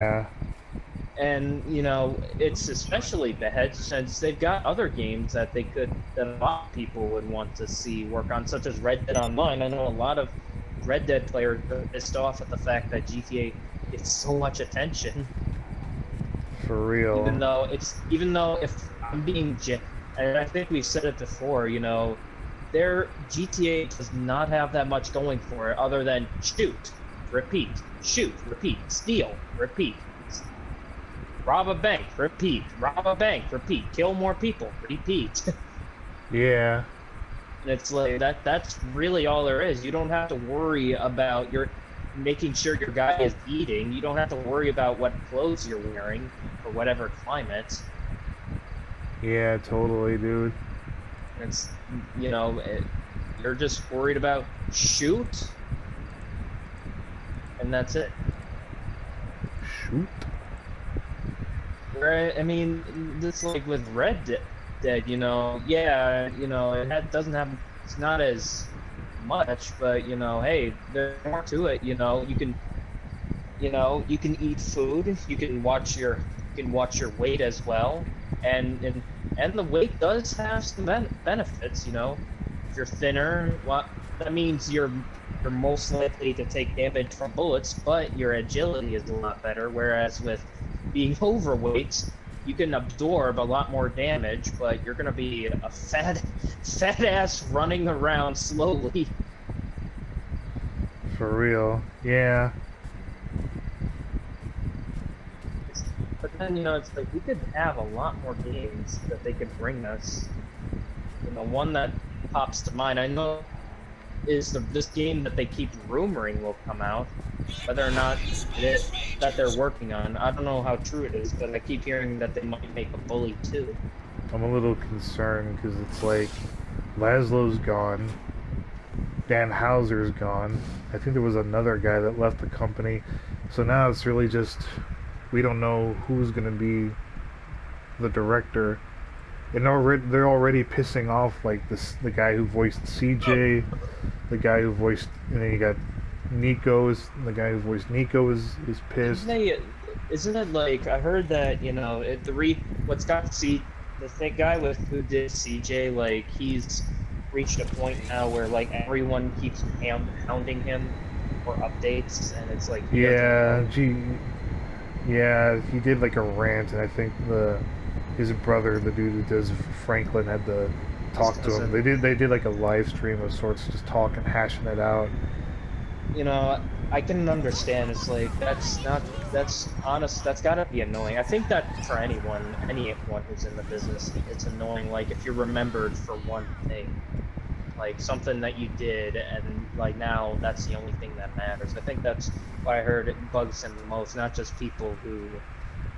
Yeah. And, you know, it's especially bad since they've got other games that that a lot of people would want to see work on, such as Red Dead Online. I know a lot of Red Dead players are pissed off at the fact that GTA gets so much attention, For real. even though if I'm and I think we've said it before, you know, their GTA does not have that much going for it other than shoot, repeat, steal, repeat, rob a bank, repeat, rob a bank, repeat, kill more people, repeat. Yeah. And it's like that's really all there is. You don't have to worry about your making sure your guy is eating. You don't have to worry about what clothes you're wearing for whatever climate. Yeah, totally, dude. It's, you know, you're just worried about shoot, and that's it. Shoot. Right? I mean, this like with Dead, you know, yeah, you know, doesn't have, it's not as much, but you know, hey, there's more to it. You know, you can eat food, you can watch your weight as well, and the weight does have some benefits. You know, if you're thinner, well, that means you're most likely to take damage from bullets, but your agility is a lot better. Whereas with being overweight, you can absorb a lot more damage, but you're gonna be a fat ass running around slowly. For real. Yeah. But then, you know, it's like we could have a lot more games that they could bring us. You know, one that pops to mind, I know, is this game that they keep rumoring will come out. Whether or not that they're working on, I don't know how true it is, but I keep hearing that they might make a Bully too. I'm a little concerned because it's like Laszlo's gone. Dan Houser's gone. I think there was another guy that left the company. So now it's really just we don't know who's going to be the director. And they're already pissing off like the guy who voiced CJ, the guy who voiced, and then you got the guy who voiced Nico is pissed. Isn't it like I heard that, you know, what's got the guy with who did CJ, like he's reached a point now where like everyone keeps hounding him for updates, and it's like Yeah, yeah, he did like a rant, and I think his brother, the dude who does Franklin, had to talk to him. They did like a live stream of sorts, just talking, hashing it out. You know, I can understand. It's like that's honest. That's gotta be annoying. I think that for anyone who's in the business, it's annoying. Like if you're remembered for one thing, like something that you did, and like now that's the only thing that matters. I think that's what I heard it bugs him the most. Not just people who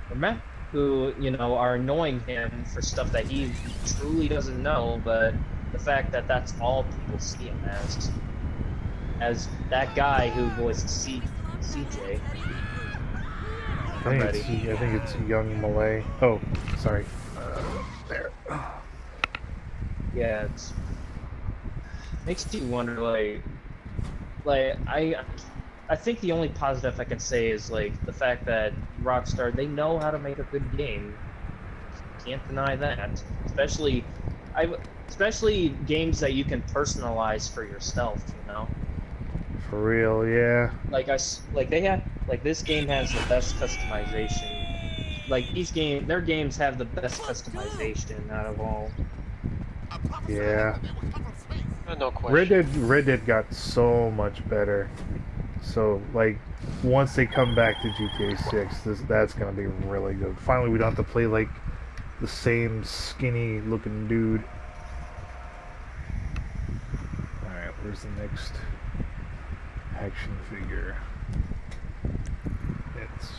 remember, who, you know, are annoying him for stuff that he truly doesn't know, but the fact that that's all people see him as that guy who voiced CJ. I think it's Young Malay. Oh, sorry. There. Yeah, it's makes you wonder, like I think the only positive I can say is like the fact that Rockstar, they know how to make a good game. Can't deny that. Especially games that you can personalize for yourself, you know. For real, yeah. Like this game has the best customization. Like their games have the best customization out of all. Yeah. No question. Red Dead got so much better. So like once they come back to GTA 6, that's gonna be really good. Finally, we don't have to play like the same skinny looking dude. All right, where's the next action figure? It's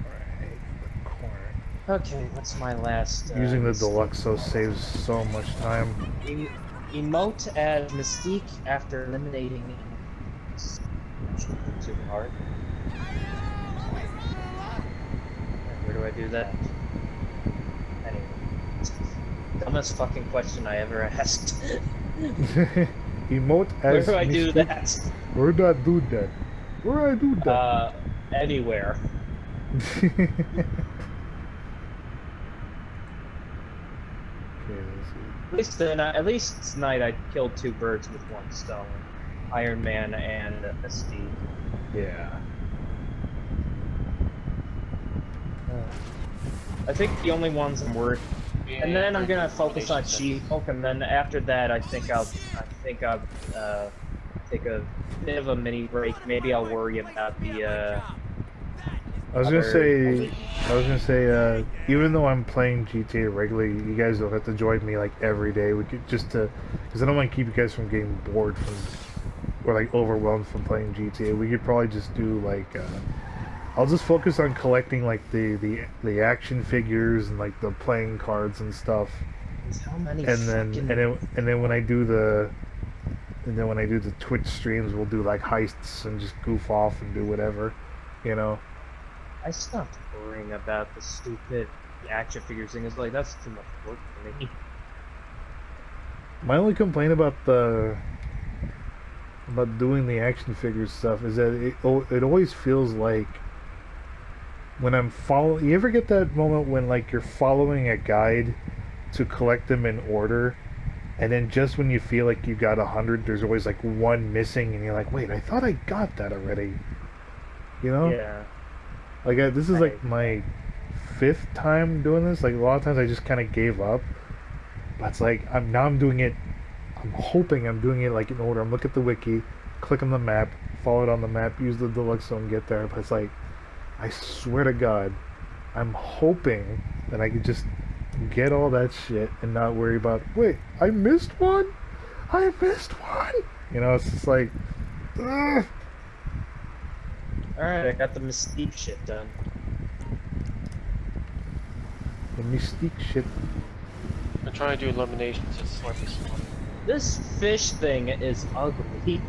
right in the corner. Okay, what's my last? Using the Deluxo saves so much time. Emote as Mystique after eliminating too hard. Where do I do that? Anyway, dumbest fucking question I ever asked. Emote as Where do I Mystique? do that? Where do I do that? Where I do that? Anywhere. Okay, let's see. At least tonight I killed 2 birds with 1 stone. Iron Man and a Steve. Yeah. I think the only ones I'm worried. And then I'm gonna focus on She-Hulk, and then after that, I think I'll take a bit of a mini break. Maybe I'll worry about the. I was gonna say, even though I'm playing GTA regularly, you guys don't have to join me like every day. We could because I don't want to keep you guys from getting bored or like overwhelmed from playing GTA. We could probably just do like. I'll just focus on collecting like the action figures and like the playing cards and stuff. How many? And then when I do the Twitch streams, we'll do like heists and just goof off and do whatever, you know. I stopped worrying about the stupid action figures thing. It's like that's too much work for me. My only complaint about doing the action figure stuff is that it always feels like when I'm following. You ever get that moment when like you're following a guide to collect them in order, and then just when you feel like you got 100, there's always like 1 missing, and you're like, wait, I thought I got that already. You know? Yeah. Like this is like my 5th time doing this. Like a lot of times I just kind of gave up. But it's like I'm doing it. I'm hoping I'm doing it like in order. I'm looking at the wiki, click on the map, follow it on the map, use the deluxe zone, get there. But it's like, I swear to God, I'm hoping that I could just get all that shit and not worry about. Wait, I missed one. I missed one. You know, it's just like. Ugh. Alright, I got the Mystique shit done. The Mystique shit. I'm trying to do eliminations at Slurpee Slaughter. This fish thing is ugly.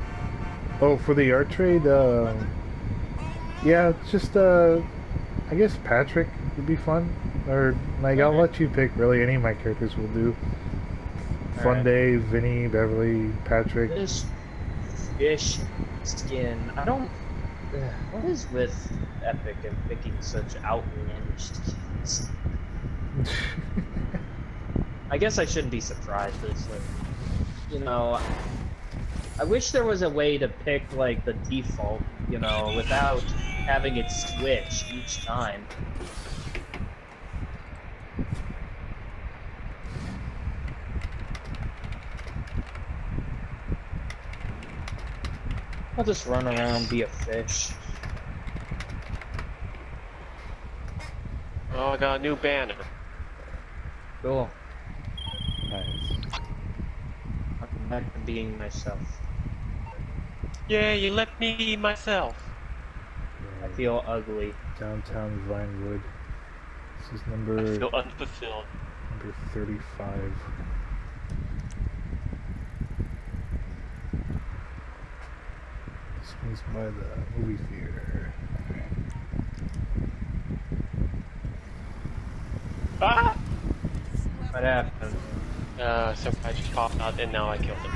Oh, for the art trade, yeah, it's just, I guess Patrick would be fun. Or, like, I'll let you pick, really, any of my characters will do. Fun Day, Vinny, Beverly, Patrick. This fish skin, I don't... What is with Epic and picking such outlandish skins? I guess I shouldn't be surprised, but it's like, you know, I wish there was a way to pick, like, the default, you know, without having it switch each time. I'll just run around and be a fish. Oh, I got a new banner. Cool. Nice. I'm back to being myself. Yeah, you let me be myself. I feel ugly. Downtown Vinewood. This is I number feel unfulfilled. number 35. This one's by the movie theater. Ah! What happened? Some guy just popped out and now I killed him.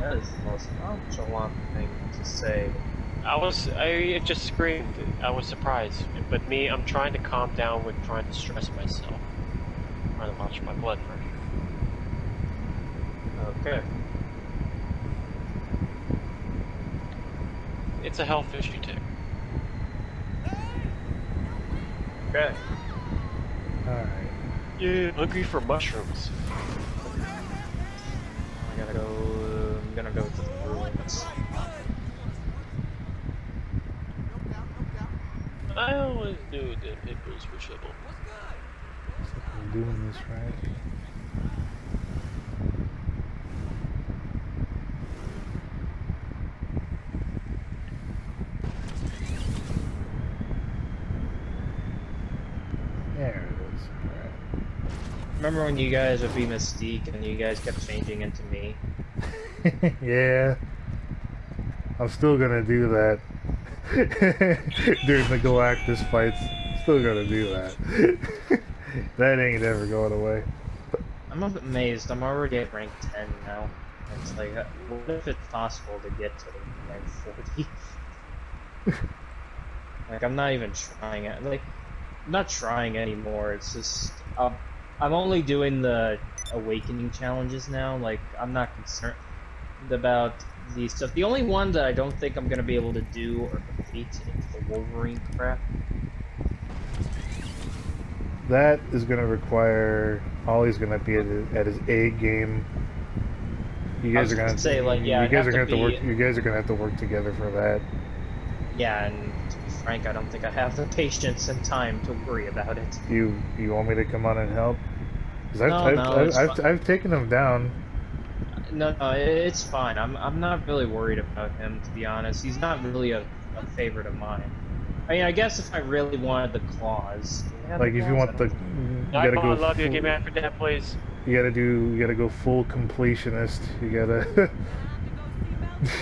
That is the most nonchalant thing to say. I just screamed. I was surprised. But me, I'm trying to calm down with trying to stress myself. I'm trying to watch my blood pressure. Okay. It's a health issue too. Okay. Alright. Yeah, hungry for mushrooms. I'm gonna go to the ruins. I always knew that pimples were trouble. Looks like I'm doing this right. There it is. Alright. Remember when you guys would be Mystique and you guys kept changing into me? Yeah. I'm still gonna do that. During the Galactus fights. Still gonna do that. That ain't ever going away. I'm amazed. I'm already at rank 10 now. It's like, what if it's possible to get to rank 40? Like, I'm not even trying it. Like, I'm not trying anymore. It's just, I'm only doing the awakening challenges now. Like, I'm not concerned about the stuff. The only one that I don't think I'm gonna be able to do or complete is the Wolverine crap. That is going to require Ollie's going to be at his A game. You guys are going to say, like, yeah, you guys I'd are have going to to have to work. You guys are going to have to work together for that. Yeah, and to be frank, I don't think I have the patience and time to worry about it. You want me to come on and help? Because I've taken him down. No, it's fine. I'm not really worried about him, to be honest. He's not really a favorite of mine. I mean, I guess if I really wanted the claws, Like if you want the, you gotta go. I love you. Get mad for that, please. You gotta go full completionist. You gotta.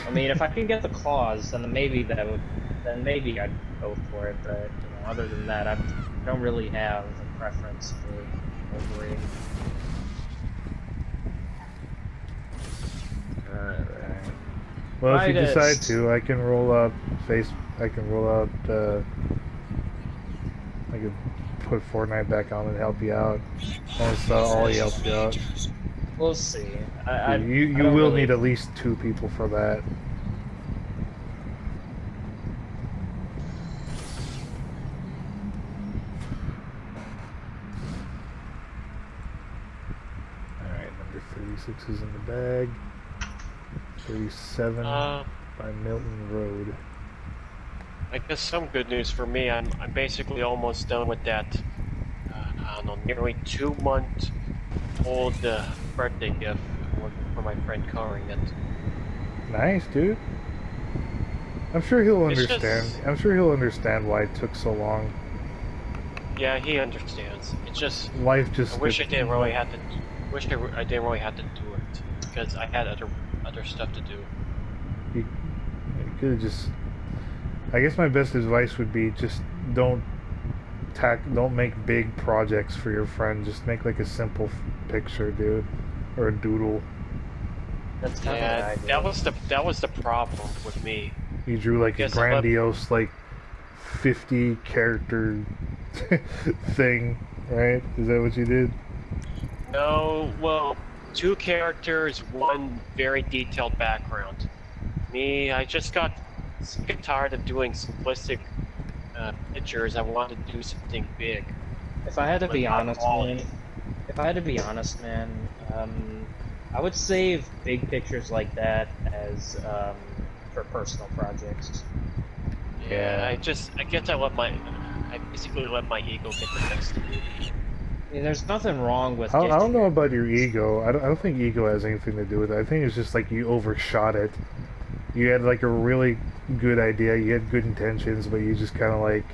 I mean, if I can get the claws, then maybe I'd go for it. But you know, other than that, I don't really have a preference for Wolverine. Alright. Well, if you decide to, I can roll up I can roll out. I could put Fortnite back on and help you out. Once Ollie helps you out. We'll see. You will need at least 2 people for that. Alright, number 36 is in the bag. 37 by Milton Road. I guess some good news for me. I'm basically almost done with that. I don't know, nearly 2-month-old birthday gift for my friend covering it. Nice, dude. I'm sure he'll understand. I'm sure he'll understand why it took so long. Yeah, he understands. It's just life. Just I wish I didn't really have to. I didn't really have to do it because I had other stuff to do. You could have just. I guess my best advice would be just don't make big projects for your friend. Just make like a simple picture, dude, or a doodle. That's kind of that was the problem with me. You drew like a grandiose, like 50 character thing, right? Is that what you did? No, well, 2 characters, 1 very detailed background. Me, I just got sick and tired of doing simplistic pictures. I wanted to do something big. If I had to be honest, man, I would save big pictures like that as for personal projects. Yeah, I guess I basically let my ego get the best of me. I mean, there's nothing wrong with. I don't know about your ego. I don't think ego has anything to do with it. I think it's just like you overshot it. You had like a really good idea. You had good intentions, but you just kind of like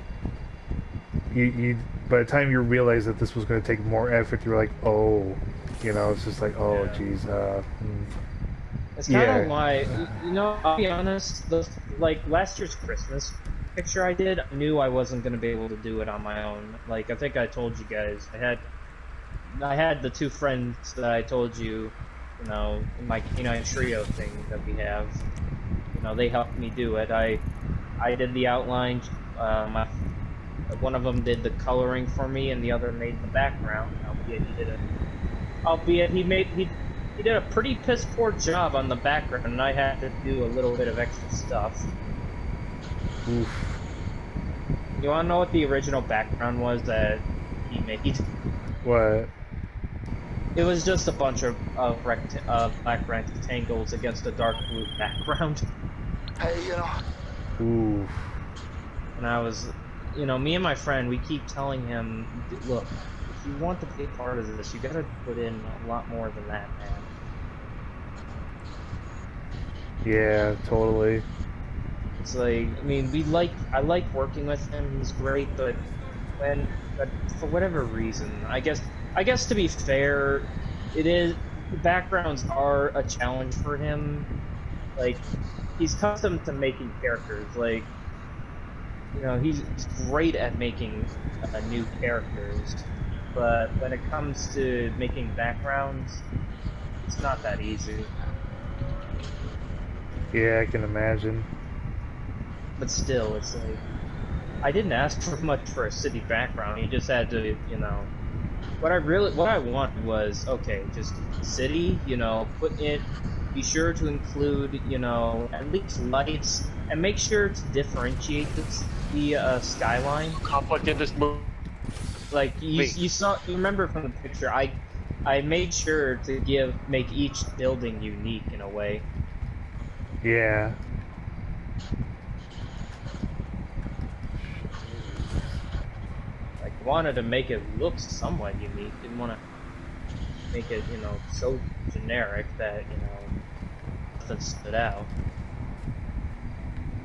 you. By the time you realized that this was going to take more effort, you were like, oh, you know, it's just like, oh, geez. It's kind of why, you know, I'll be honest. Like last year's Christmas picture I did, I knew I wasn't going to be able to do it on my own. Like I think I told you guys, I had the 2 friends that I told you, you know, in my K9 trio thing that we have. You know, they helped me do it. I did the outline. One of them did the coloring for me, and the other made the background. Albeit he did a pretty piss poor job on the background, and I had to do a little bit of extra stuff. Oof. You wanna know what the original background was that he made? What? It was just a bunch of black rectangles against a dark blue background. Hey, you know. Oof. And I was, you know, me and my friend, we keep telling him, look, if you want to be a part of this, you gotta put in a lot more than that, man. Yeah, totally. It's like, I mean, I like working with him. He's great, but for whatever reason, I guess to be fair, the backgrounds are a challenge for him. Like, he's accustomed to making characters. Like, you know, he's great at making new characters, but when it comes to making backgrounds, it's not that easy. Yeah, I can imagine. But still, it's like I didn't ask for much for a city background. You just had to, you know. What I wanted was okay, just city. You know, put in. Be sure to include, you know, at least lights, and make sure to differentiate the skyline. Conflict in this movie. Like you saw, you remember from the picture. I made sure to make each building unique in a way. Yeah. Like wanted to make it look somewhat unique. Didn't want to make it, you know, so generic that, you know, nothing stood out.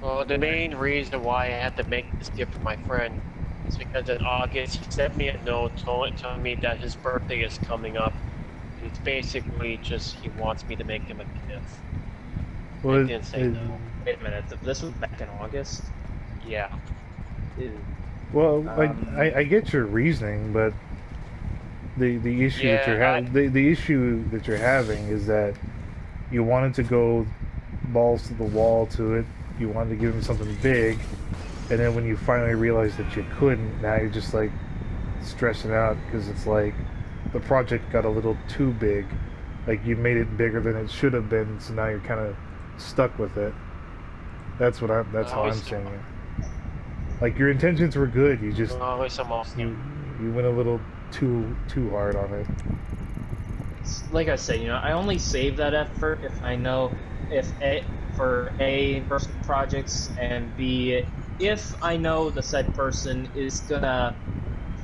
Well, the main reason why I had to make this gift for my friend is because in August he sent me a note telling me that his birthday is coming up. It's basically just he wants me to make him a gift. Well, I didn't say no. Wait a minute, this was back in August? Yeah. Ew. well, I get your reasoning, but the issue that you're Yeah, the issue that you're having is that you wanted to go balls to the wall to it. You wanted to give him something big, and then when you finally realized that you couldn't, now you're just like stressing out because it's like the project got a little too big. Like you made it bigger than it should have been, so now you're kind of stuck with it. That's how I'm saying it. Like your intentions were good, you just you went a little too hard on it. Like I said, you know, I only save that effort if I know for A, personal projects, and B, if I know the said person is gonna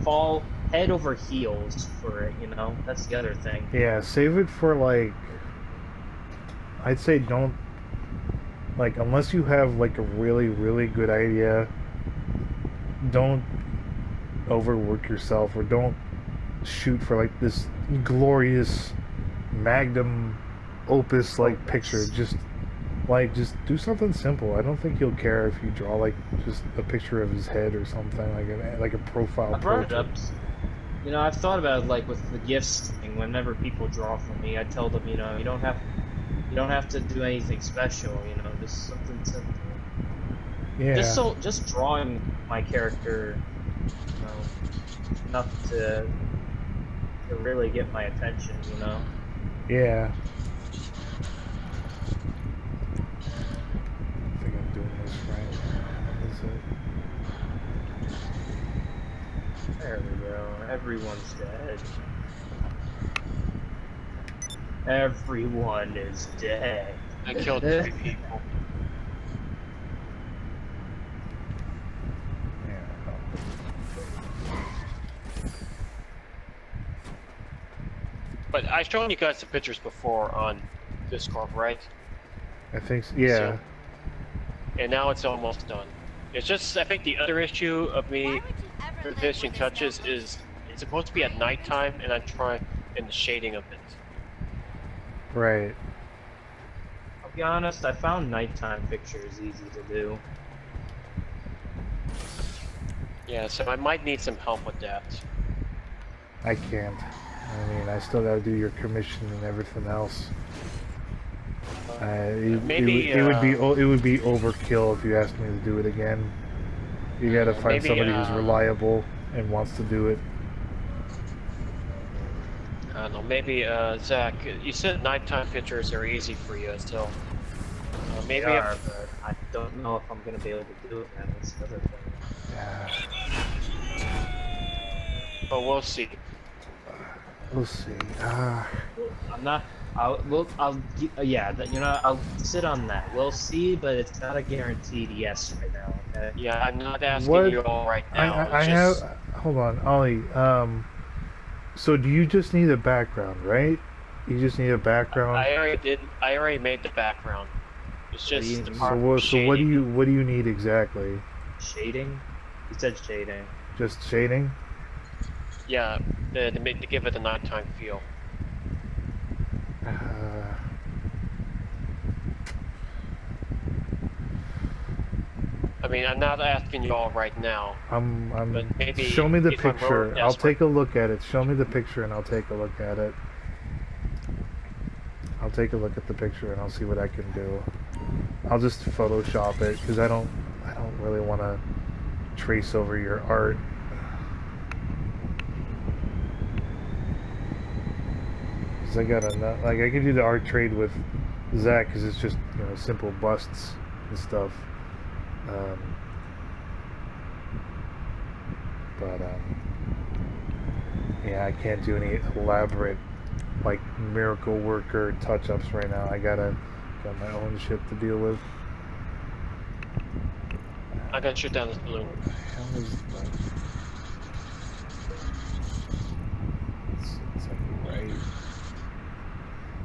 fall head over heels for it, you know? That's the other thing. Yeah, save it for like, I'd say don't, like, unless you have like a really good idea, don't overwork yourself, or don't shoot for like this glorious magnum opus like picture. Just do something simple. I don't think he'll care if you draw like just a picture of his head or something, like a profile I brought it portrait. up. You know, I've thought about it, like with the gifts thing. Whenever people draw for me, I tell them, you know, you don't have to do anything special. You know, just something simple. Yeah. Just drawing my character, you know, enough to really get my attention. You know. Yeah. I think I'm doing this right. Is it? There we go. Everyone's dead. Everyone is dead. I killed 3 people. But I've shown you guys the pictures before on Discord, right? I think so, yeah. So, and now it's almost done. It's just, I think the other issue of me finishing touches is it's supposed to be at nighttime, and I'm trying in the shading of it. Right. I'll be honest, I found nighttime pictures easy to do. Yeah, so I might need some help with that. I can't. I mean, I still gotta do your commission and everything else. It would be overkill if you asked me to do it again. You gotta find somebody who's reliable and wants to do it. I don't know, maybe, Zach, you said nighttime pictures are easy for you, so maybe They are, but I don't know if I'm gonna be able to do it, man. That's the other thing. Yeah. But we'll see. We'll see. I'm not. You know, I'll sit on that. We'll see, but it's not a guaranteed yes right now. Okay. Yeah, I'm not asking you all right now. Hold on, Ollie. So do you just need a background, right? You just need a background. I already made the background. It's just the part so what do you need exactly? Shading? You said shading. Just shading? Yeah, to give it a nighttime feel. I mean, I'm not asking you all right now. but maybe show me the if I'm picture. really I'll desperate. take a look at it. Show me the picture and I'll take a look at it. I'll take a look at the picture and I'll see what I can do. I'll just Photoshop it because I don't really want to trace over your art. Because I got enough. Like I could do the art trade with Zach because it's just simple busts and stuff. But yeah, I can't do any elaborate like miracle worker touch-ups right now. I got my own shit to deal with. I gotta shoot down this balloon. How is it's like right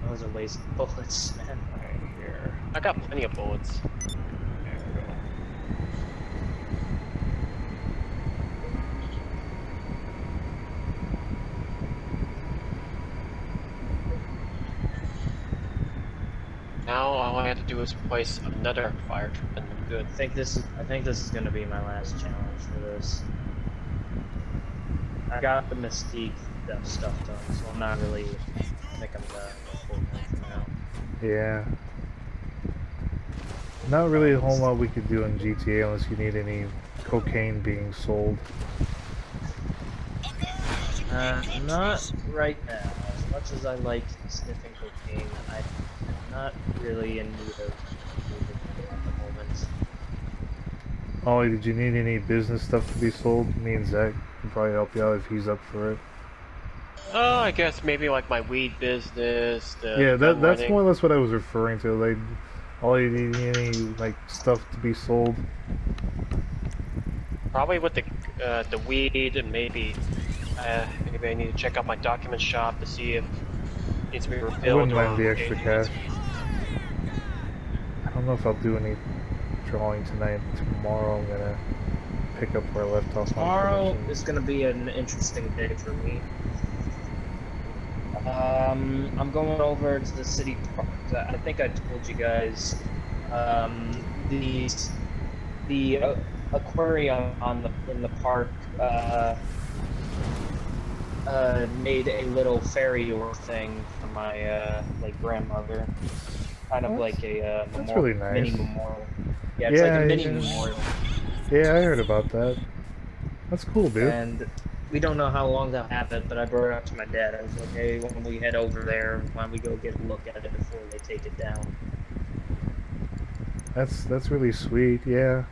Those are waste of bullets, man. right here. I got plenty of bullets. There we go. Now all I have to do is place another fire truck and I'm good. I think this is gonna be my last challenge for this. I got the Mystique stuff done, so I'm not really. I think I'm done for now. Yeah. Not really a whole lot we could do in GTA unless you need any cocaine being sold. Not right now. As much as I like sniffing cocaine, I'm not really in need of moving at the moment. Ollie, did you need any business stuff to be sold? Me and Zach can probably help you out if he's up for it. Oh, I guess maybe like my weed business. Yeah, that's more or less what I was referring to. Like, Ollie, do you need any like stuff to be sold? Probably with the weed and maybe I need to check out my document shop to see if it needs to be refilled. I wouldn't or mind the extra cash. I don't know if I'll do any drawing tonight. Tomorrow I'm gonna pick up where I left off. Tomorrow is gonna be an interesting day for me. I'm going over to the city park. I think I told you guys the aquarium in the park made a little fairy or thing for my like grandmother, kind of like a That's really nice. mini memorial. Yeah, it's like a mini memorial. Yeah, I heard about that. That's cool, dude. And we don't know how long they'll have it, but I brought it up to my dad. I was like, hey, when we head over there, why don't we go get a look at it before they take it down? That's really sweet, yeah.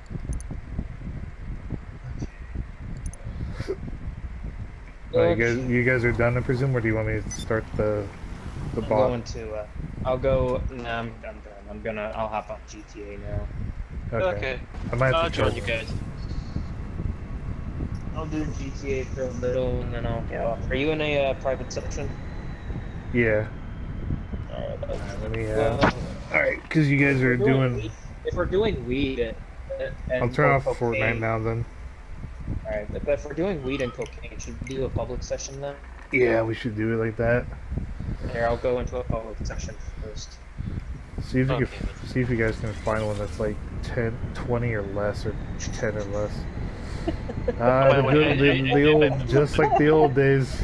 Well, you guys are done, I presume, or do you want me to start the I'm bot? going to, I'll go, nah, I'm done. I'll hop on GTA now. Okay. I might have I'll to join try you guys. I'll do GTA for a little, and then I'll get off. Are you in a private section? Yeah. Alright, Let me, alright, because you guys are doing... If we're doing weed and I'll turn off cocaine, Fortnite now, then. Alright, but if we're doing weed and cocaine, should we do a public session then? Yeah, we should do it like that. Here, I'll go into a public session first. See if see if you guys can find one that's like 10, 20 or less, or 10 or less. The old, just like the old days.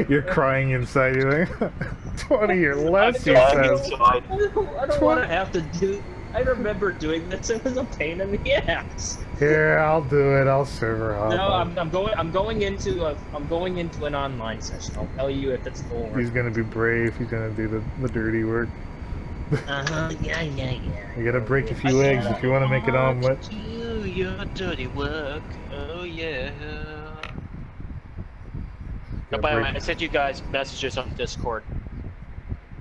You're crying inside. You're like, 20 or less, he says. I don't want to have to do. I remember doing this. It was a pain in the ass. Here, I'll do it. I'll server hop. No, I'm going into an online session. I'll tell you if it's going. He's gonna be brave. He's gonna do the dirty work. Yeah. You gotta break a few eggs if you want to make an omelet. Do your dirty work. Oh yeah. No, by the way, I sent you guys messages on Discord.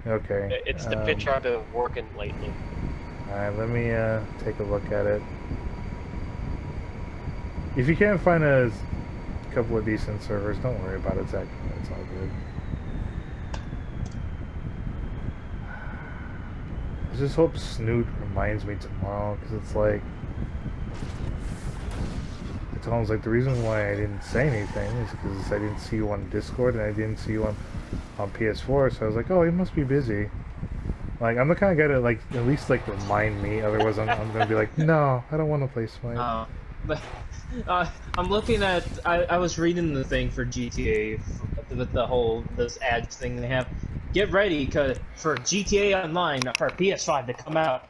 Okay. It's the picture I've been working lately. Alright, let me take a look at it. If you can't find a couple of decent servers, don't worry about it, Zach. It's all good. I just hope Snoot reminds me tomorrow, because it's like... It's almost like the reason why I didn't say anything is because I didn't see you on Discord and I didn't see you on PS4, so I was like, oh, he must be busy. Like, I'm the kind of guy to, like, at least, like, remind me, otherwise I'm gonna be like, no, I don't want to play Smite. But I'm looking at. I was reading the thing for GTA with the whole this ads thing they have. get ready for GTA Online for PS5 to come out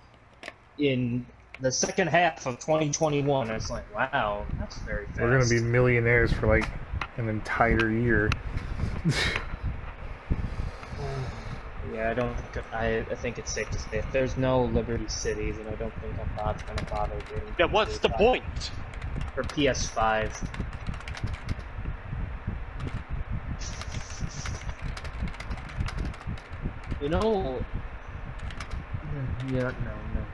in the second half of 2021. It's like, wow, that's very fast. We're gonna be millionaires for like an entire year. Yeah, I think it's safe to say if there's no Liberty City, then I don't think I'm not gonna bother getting. Yeah, what's the point? For PS5. You know, yeah, no.